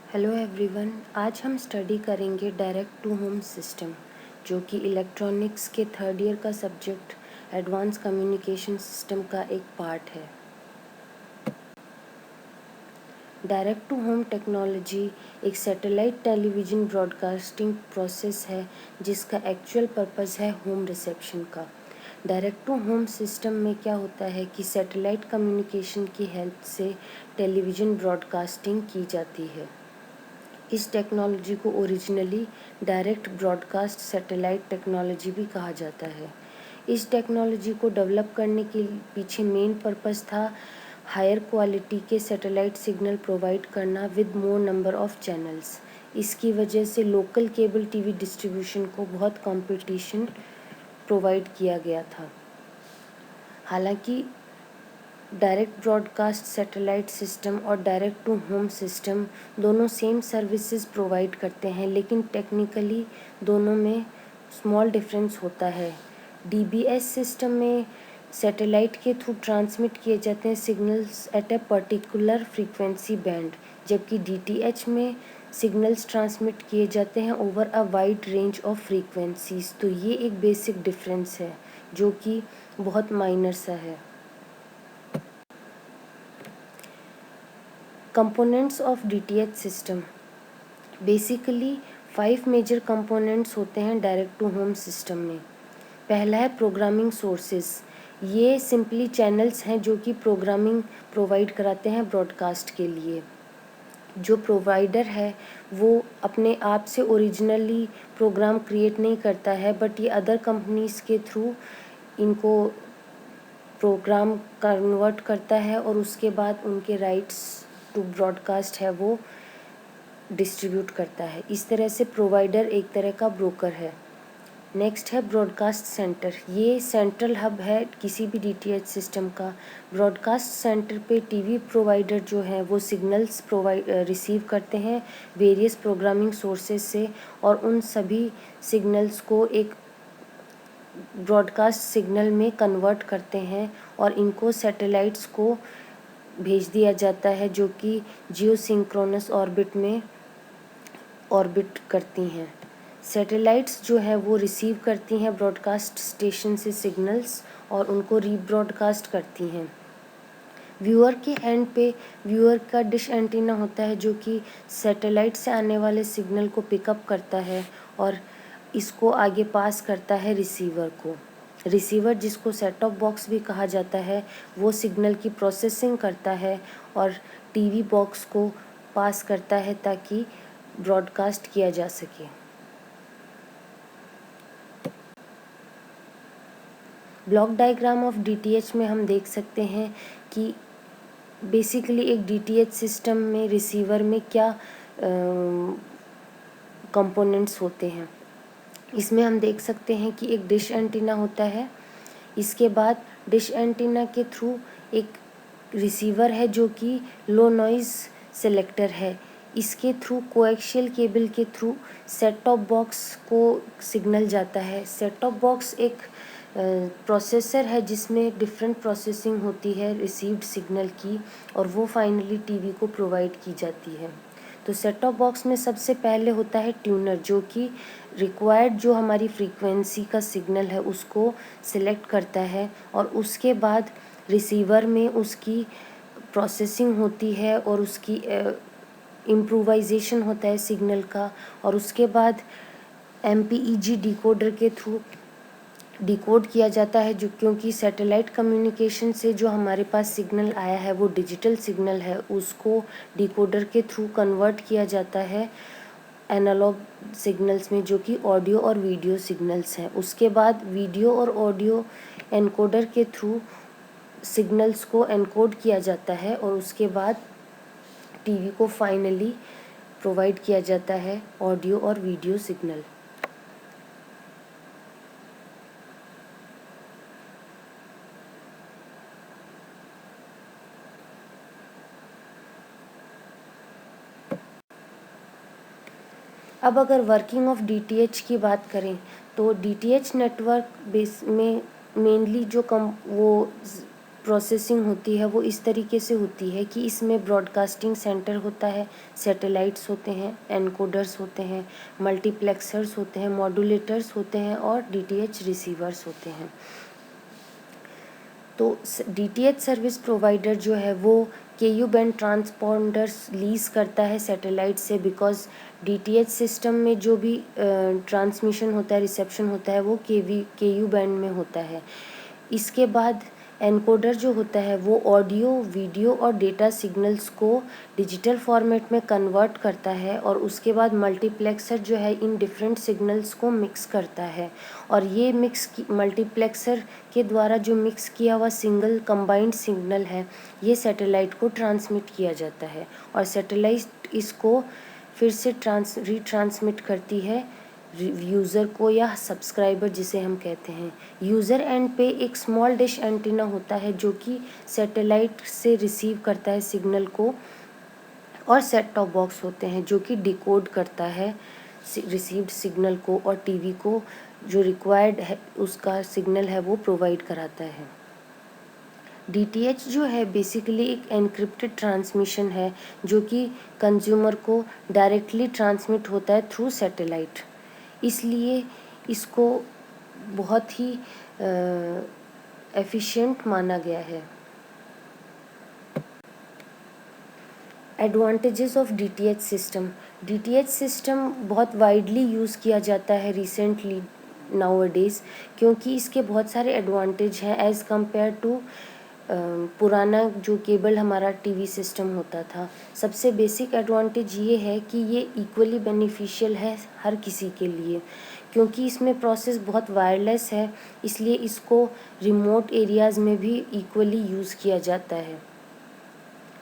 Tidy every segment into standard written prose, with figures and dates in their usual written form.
Hello everyone, आज हम study करेंगे डायरेक्ट टू होम सिस्टम, जो कि इलेक्ट्रॉनिक्स के थर्ड ईयर का सब्जेक्ट एडवांस कम्युनिकेशन सिस्टम का एक पार्ट है। डायरेक्ट टू होम टेक्नोलॉजी एक सैटेलाइट टेलीविज़न ब्रॉडकास्टिंग प्रोसेस है जिसका एक्चुअल पर्पस है होम रिसेप्शन का। डायरेक्ट टू होम सिस्टम में क्या होता है कि सैटेलाइट कम्युनिकेशन की हेल्प से टेलीविज़न ब्रॉडकास्टिंग की जाती है। इस टेक्नोलॉजी को originally direct broadcast satellite technology भी कहा जाता है। इस टेक्नोलॉजी को डेवलप करने के पीछे मेन पर्पस था हायर क्वालिटी के सैटेलाइट सिग्नल प्रोवाइड करना with more number of channels. इसकी वजह से लोकल केबल टीवी डिस्ट्रीब्यूशन को बहुत कंपटीशन प्रोवाइड किया गया था। हालांकि डायरेक्ट ब्रॉडकास्ट सैटेलाइट सिस्टम और डायरेक्ट टू होम सिस्टम दोनों सेम सर्विसेज प्रोवाइड करते हैं, लेकिन टेक्निकली दोनों में स्मॉल डिफरेंस होता है। डीबीएस सिस्टम में सैटेलाइट के थ्रू ट्रांसमिट किए जाते हैं signals eight a particular frequency band, जबकि डीटीएच में सिग्नल्स ट्रांसमिट किए जाते हैं over a wide range of frequencies. तो ये एक बेसिक डिफरेंस है जो कि बहुत माइनर सा है। Components of DTH system basically 5 major components होते हैं डायरेक्ट टू होम सिस्टम में। पहला है प्रोग्रामिंग सोर्सेज। ये सिंपली चैनल्स हैं जो कि प्रोग्रामिंग प्रोवाइड कराते हैं ब्रॉडकास्ट के लिए। जो प्रोवाइडर है वो अपने आप से ओरिजिनली प्रोग्राम क्रिएट नहीं करता है, बट ये अदर कंपनीज के थ्रू इनको प्रोग्राम कन्वर्ट करता है और उसके बाद उनके राइट्स टू ब्रॉडकास्ट है वो डिस्ट्रीब्यूट करता है। इस तरह से प्रोवाइडर एक तरह का ब्रोकर है। नेक्स्ट है ब्रॉडकास्ट सेंटर। ये सेंट्रल हब है किसी भी डीटीएच सिस्टम का। ब्रॉडकास्ट सेंटर पे टीवी प्रोवाइडर जो है वो सिग्नल्स रिसीव करते हैं वेरियस प्रोग्रामिंग सोर्सेज से, और उन सभी सिग्नल्स को एक ब्रॉडकास्ट सिग्नल में कन्वर्ट करते हैं और इनको सैटेलाइट्स को भेज दिया जाता है, जो कि जियो सिंक्रोनस ऑर्बिट में ऑर्बिट करती हैं। सैटेलाइट्स जो है वो रिसीव करती हैं ब्रॉडकास्ट स्टेशन से सिग्नल्स और उनको रीब्रॉडकास्ट करती हैं। व्यूअर के एंड पे व्यूअर का डिश एंटीना होता है जो कि सैटेलाइट से आने वाले सिग्नल को पिकअप करता है और इसको आगे पास करता है रिसीवर को। रिसीवर, जिसको सेट टॉप बॉक्स भी कहा जाता है, वो सिग्नल की प्रोसेसिंग करता है और टीवी बॉक्स को पास करता है ताकि ब्रॉडकास्ट किया जा सके। ब्लॉक डायग्राम ऑफ डीटीएच में हम देख सकते हैं कि बेसिकली एक डीटीएच सिस्टम में रिसीवर में क्या कंपोनेंट्स होते हैं। इसमें हम देख सकते हैं कि एक डिश एंटीना होता है। इसके बाद डिश एंटीना के थ्रू एक रिसीवर है जो कि लो नॉइज़ सेलेक्टर है। इसके थ्रू कोएक्शियल केबल के थ्रू सेट टॉप बॉक्स को सिग्नल जाता है। सेट टॉप बॉक्स एक प्रोसेसर है जिसमें डिफरेंट प्रोसेसिंग होती है रिसीव्ड सिग्नल की, और वो फाइनली टीवी को प्रोवाइड की जाती है। तो सेट टॉप बॉक्स में सबसे पहले होता है ट्यूनर, जो कि रिक्वायर्ड जो हमारी फ्रीक्वेंसी का सिग्नल है उसको सिलेक्ट करता है, और उसके बाद रिसीवर में उसकी प्रोसेसिंग होती है और उसकी इम्प्रूवाइजेशन होता है सिग्नल का, और उसके बाद MPEG डिकोडर के थ्रू डिकोड किया जाता है, जो क्योंकि सैटेलाइट कम्युनिकेशन से जो हमारे पास सिग्नल आया है वो डिजिटल सिग्नल है, उसको डिकोडर के थ्रू कन्वर्ट किया जाता है एनालॉग सिग्नल्स में, जो कि ऑडियो और वीडियो सिग्नल्स हैं। उसके बाद वीडियो और ऑडियो एनकोडर के थ्रू सिग्नल्स को एनकोड किया जाता है और उसके बाद टीवी को फाइनली प्रोवाइड किया जाता है ऑडियो और वीडियो सिग्नल। अब अगर वर्किंग ऑफ डीटीएच की बात करें तो डीटीएच नेटवर्क बेस में मेनली जो वो प्रोसेसिंग होती है वो इस तरीके से होती है कि इसमें ब्रॉडकास्टिंग सेंटर होता है, सैटेलाइट्स होते हैं, एनकोडर्स होते हैं, मल्टीप्लेक्सर्स होते हैं, मॉड्यूलेटर्स होते हैं और डीटीएच रिसीवर्स होते हैं। तो डीटीएच सर्विस प्रोवाइडर जो है वो केयू बैंड ट्रांसपॉन्डर्स लीज करता है सैटेलाइट से, बिकॉज डीटीएच सिस्टम में जो भी ट्रांसमिशन होता है, रिसेप्शन होता है, वो केयू बैंड में होता है। इसके बाद एनकोडर जो होता है वो ऑडियो, वीडियो और डेटा सिग्नल्स को डिजिटल फॉर्मेट में कन्वर्ट करता है और उसके बाद मल्टीप्लेक्सर जो है इन डिफरेंट सिग्नल्स को मिक्स करता है और ये मल्टीप्लेक्सर के द्वारा जो मिक्स किया हुआ सिंगल कंबाइंड सिग्नल है ये सैटेलाइट को ट्रांसमिट किया जाता है और सैटेलाइट इसको फिर से रीट्रांसमिट करती है यूज़र को या सब्सक्राइबर जिसे हम कहते हैं। यूज़र एंड पे एक स्मॉल डिश एंटीना होता है जो कि सैटेलाइट से रिसीव करता है सिग्नल को और सेट टॉप बॉक्स होते हैं जो कि डिकोड करता है रिसीव्ड सिग्नल को और टीवी को जो रिक्वायर्ड है उसका सिग्नल है वो प्रोवाइड कराता है। डीटीएच जो है बेसिकली एक एनक्रिप्टेड ट्रांसमिशन है जो कि कंज्यूमर को डायरेक्टली ट्रांसमिट होता है थ्रू सैटेलाइट, इसलिए इसको बहुत ही एफिशिएंट माना गया है। Advantages of DTH system. DTH system बहुत वाइडली यूज़ किया जाता है रिसेंटली नाउअडेज, क्योंकि इसके बहुत सारे एडवांटेज हैं एज़ कम्पेयर टू पुराना जो केबल हमारा टीवी सिस्टम होता था। सबसे बेसिक एडवांटेज ये है कि ये इक्वली बेनिफिशियल है हर किसी के लिए, क्योंकि इसमें प्रोसेस बहुत वायरलेस है, इसलिए इसको रिमोट एरियाज़ में भी इक्वली यूज़ किया जाता है।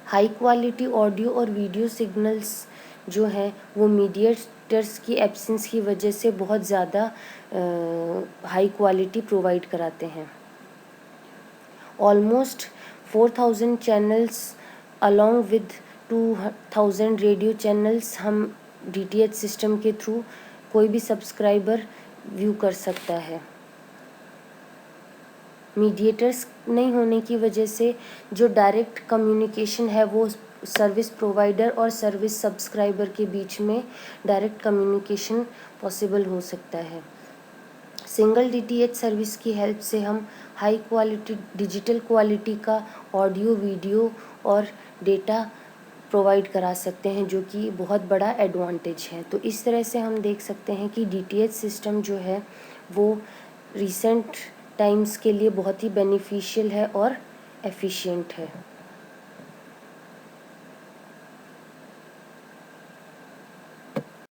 हाई क्वालिटी ऑडियो और वीडियो सिग्नल्स जो हैं वो मीडिएटर्स की एब्सेंस की वजह से बहुत ज़्यादा हाई क्वालिटी प्रोवाइड कराते हैं। Almost 4000 channels along with 2000 radio channels हम डीटीएच सिस्टम के थ्रू कोई भी सब्सक्राइबर व्यू कर सकता है। मीडिएटर्स नहीं होने की वजह से जो डायरेक्ट कम्युनिकेशन है वो सर्विस प्रोवाइडर और सर्विस सब्सक्राइबर के बीच में डायरेक्ट कम्युनिकेशन पॉसिबल हो सकता है। सिंगल डीटीएच सर्विस की हेल्प से हम हाई क्वालिटी डिजिटल क्वालिटी का ऑडियो, वीडियो और डेटा प्रोवाइड करा सकते हैं, जो कि बहुत बड़ा एडवांटेज है। तो इस तरह से हम देख सकते हैं कि डीटीएच सिस्टम जो है वो रिसेंट टाइम्स के लिए बहुत ही बेनिफिशियल है और एफिशिएंट है।